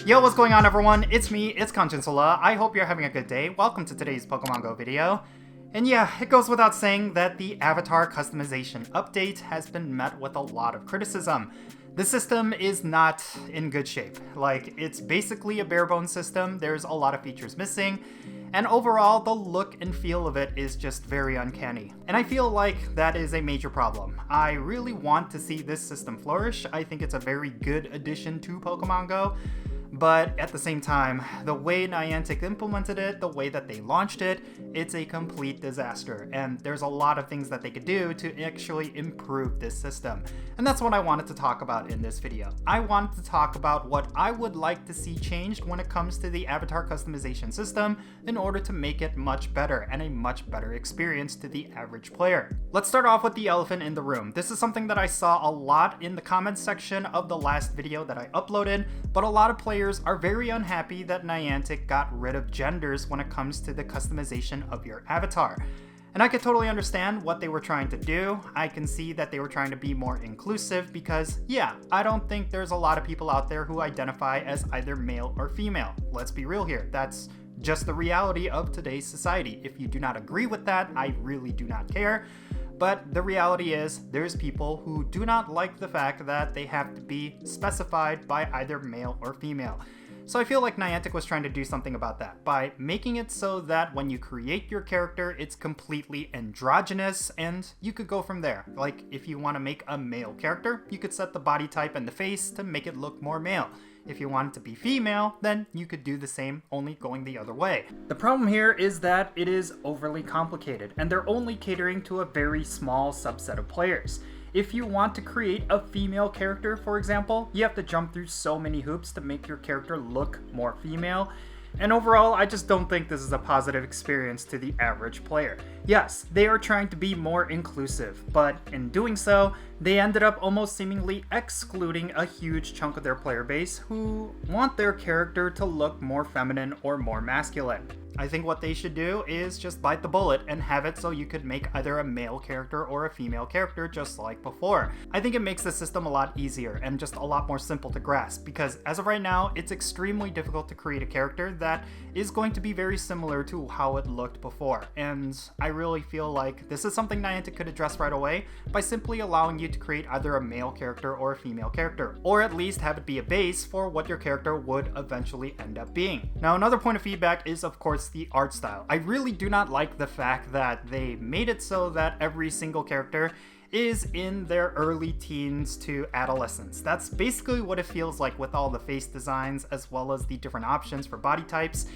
Yo, what's going on everyone? It's me, it's Jinsula. I hope you're having a good day. Welcome to today's Pokemon GO video. And yeah, it goes without saying that the avatar customization update has been met with a lot of criticism. The system is not in good shape. Like, it's basically a bare bones system, there's a lot of features missing, and overall, the look and feel of it is just very uncanny. And I feel like that is a major problem. I really want to see this system flourish. I think it's a very good addition to Pokemon GO. But at the same time, the way Niantic implemented it, the way that they launched it, it's a complete disaster. And there's a lot of things that they could do to actually improve this system. And that's what I wanted to talk about in this video. I wanted to talk about what I would like to see changed when it comes to the avatar customization system in order to make it much better and a much better experience to the average player. Let's start off with the elephant in the room. This is something that I saw a lot in the comments section of the last video that I uploaded, but a lot of players are very unhappy that Niantic got rid of genders when it comes to the customization of your avatar. And I can totally understand what they were trying to do. I can see that they were trying to be more inclusive because, yeah, I don't think there's a lot of people out there who identify as either male or female. Let's be real here. That's just the reality of today's society. If you do not agree with that, I really do not care. But the reality is, there's people who do not like the fact that they have to be specified by either male or female. So I feel like Niantic was trying to do something about that by making it so that when you create your character, it's completely androgynous and you could go from there. Like, if you want to make a male character, you could set the body type and the face to make it look more male. If you want it to be female, then you could do the same, only going the other way. The problem here is that it is overly complicated, and they're only catering to a very small subset of players. If you want to create a female character, for example, you have to jump through so many hoops to make your character look more female. And overall, I just don't think this is a positive experience to the average player. Yes, they are trying to be more inclusive, but in doing so, they ended up almost seemingly excluding a huge chunk of their player base who want their character to look more feminine or more masculine. I think what they should do is just bite the bullet and have it so you could make either a male character or a female character just like before. I think it makes the system a lot easier and just a lot more simple to grasp because as of right now, it's extremely difficult to create a character that is going to be very similar to how it looked before. And I really feel like this is something Niantic could address right away by simply allowing you to create either a male character or a female character, or at least have it be a base for what your character would eventually end up being. Now, another point of feedback is of course the art style. I really do not like the fact that they made it so that every single character is in their early teens to adolescence. That's basically what it feels like with all the face designs as well as the different options for body types.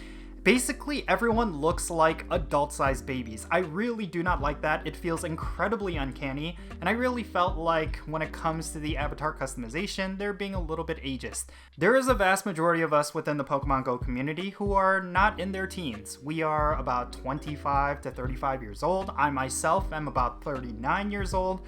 Basically, everyone looks like adult-sized babies. I really do not like that. It feels incredibly uncanny, and I really felt like when it comes to the avatar customization, they're being a little bit ageist. There is a vast majority of us within the Pokemon GO community who are not in their teens. We are about 25 to 35 years old. I myself am about 39 years old.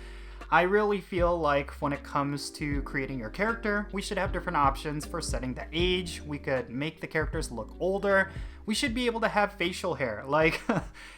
I really feel like when it comes to creating your character, we should have different options for setting the age. We could make the characters look older. We should be able to have facial hair. Like,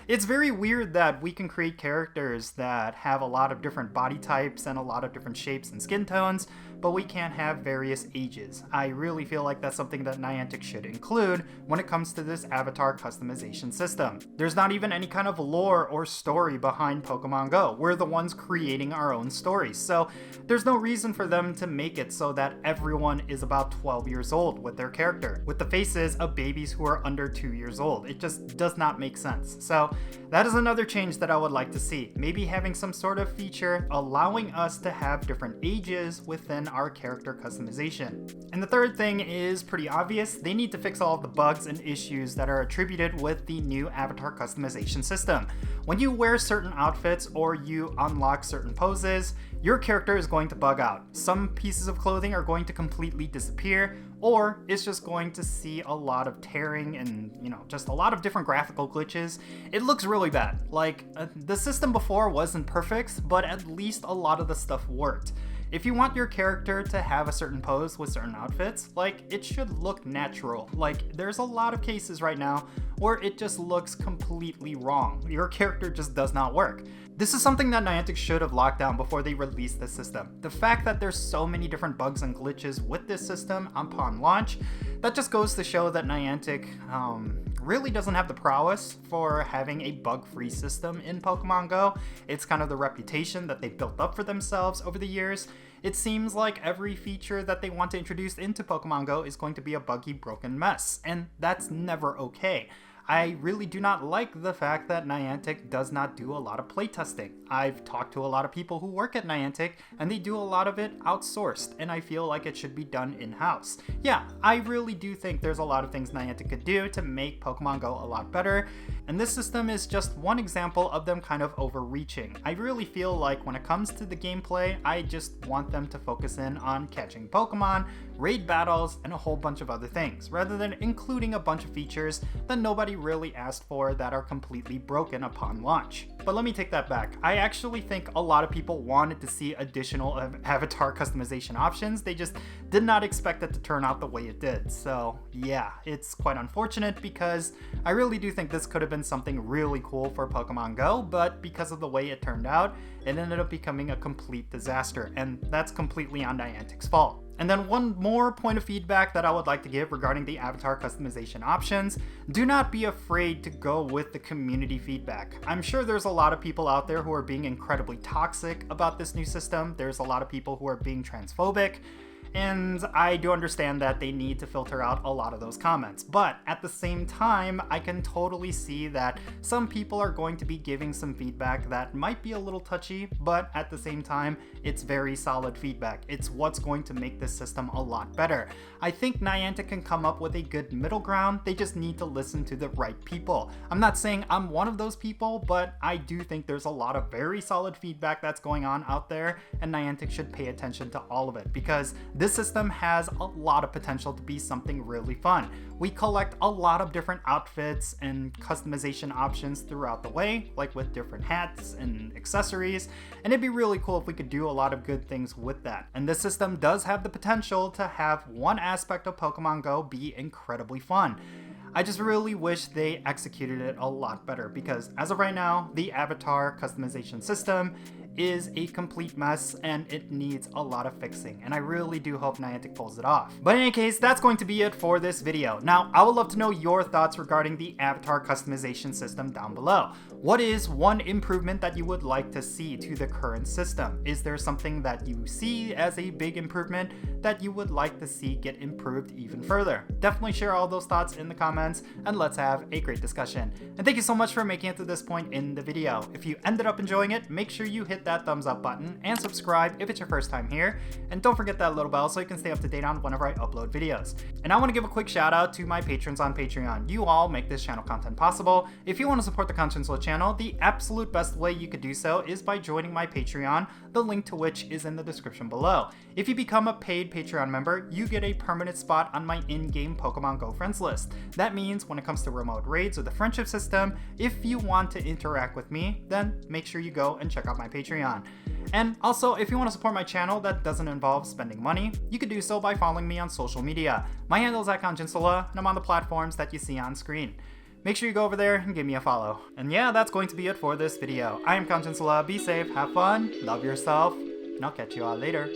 it's very weird that we can create characters that have a lot of different body types and a lot of different shapes and skin tones, but we can't have various ages. I really feel like that's something that Niantic should include when it comes to this avatar customization system. There's not even any kind of lore or story behind Pokemon GO. We're the ones creating our own stories, so there's no reason for them to make it so that everyone is about 12 years old with their character, with the faces of babies who are under 2 years old. It just does not make sense. So that is another change that I would like to see. Maybe having some sort of feature allowing us to have different ages within our character customization. And the third thing is pretty obvious. They need to fix all of the bugs and issues that are attributed with the new avatar customization system. When you wear certain outfits or you unlock certain poses, your character is going to bug out. Some pieces of clothing are going to completely disappear, or it's just going to see a lot of tearing and, just a lot of different graphical glitches. It looks really bad. Like, the system before wasn't perfect, but at least a lot of the stuff worked. If you want your character to have a certain pose with certain outfits, like, it should look natural. Like, there's a lot of cases right now where it just looks completely wrong. Your character just does not work. This is something that Niantic should have locked down before they released this system. The fact that there's so many different bugs and glitches with this system upon launch, that just goes to show that Niantic really doesn't have the prowess for having a bug-free system in Pokemon Go. It's kind of the reputation that they've built up for themselves over the years. It seems like every feature that they want to introduce into Pokemon Go is going to be a buggy, broken mess, and that's never okay. I really do not like the fact that Niantic does not do a lot of playtesting. I've talked to a lot of people who work at Niantic, and they do a lot of it outsourced, and I feel like it should be done in-house. Yeah, I really do think there's a lot of things Niantic could do to make Pokemon Go a lot better, and this system is just one example of them kind of overreaching. I really feel like when it comes to the gameplay, I just want them to focus in on catching Pokemon, raid battles, and a whole bunch of other things, rather than including a bunch of features that nobody really asked for that are completely broken upon launch. But let me take that back. I actually think a lot of people wanted to see additional avatar customization options. They just did not expect it to turn out the way it did. So yeah, it's quite unfortunate because I really do think this could have been something really cool for Pokemon Go, but because of the way it turned out, it ended up becoming a complete disaster, and that's completely on Niantic's fault. And then one more point of feedback that I would like to give regarding the avatar customization options: do not be afraid to go with the community feedback. I'm sure there's a lot of people out there who are being incredibly toxic about this new system. There's a lot of people who are being transphobic, and I do understand that they need to filter out a lot of those comments. But at the same time, I can totally see that some people are going to be giving some feedback that might be a little touchy, but at the same time, it's very solid feedback. It's what's going to make this system a lot better. I think Niantic can come up with a good middle ground. They just need to listen to the right people. I'm not saying I'm one of those people, but I do think there's a lot of very solid feedback that's going on out there, and Niantic should pay attention to all of it, because this system has a lot of potential to be something really fun. We collect a lot of different outfits and customization options throughout the way, like with different hats and accessories, and it'd be really cool if we could do a lot of good things with that. And this system does have the potential to have one aspect of Pokemon Go be incredibly fun. I just really wish they executed it a lot better, because as of right now, the avatar customization system is a complete mess and it needs a lot of fixing, and I really do hope Niantic pulls it off. But in any case, that's going to be it for this video. Now, I would love to know your thoughts regarding the avatar customization system down below. What is one improvement that you would like to see to the current system? Is there something that you see as a big improvement that you would like to see get improved even further? Definitely share all those thoughts in the comments, and let's have a great discussion. And thank you so much for making it to this point in the video. If you ended up enjoying it, make sure you hit that thumbs up button and subscribe if it's your first time here, and don't forget that little bell so you can stay up to date on whenever I upload videos. And I want to give a quick shout out to my patrons on Patreon. You all make this channel content possible. If you want to support the Jinsula channel, the absolute best way you could do so is by joining my Patreon, the link to which is in the description below. If you become a paid Patreon member, you get a permanent spot on my in-game Pokemon Go friends list. That means when it comes to remote raids or the friendship system, if you want to interact with me, then make sure you go and check out my Patreon. And also, if you want to support my channel that doesn't involve spending money, you could do so by following me on social media. My handle is @Jinsula, and I'm on the platforms that you see on screen. Make sure you go over there and give me a follow. And yeah, that's going to be it for this video. I am Jinsula. Be safe, have fun, love yourself, and I'll catch you all later.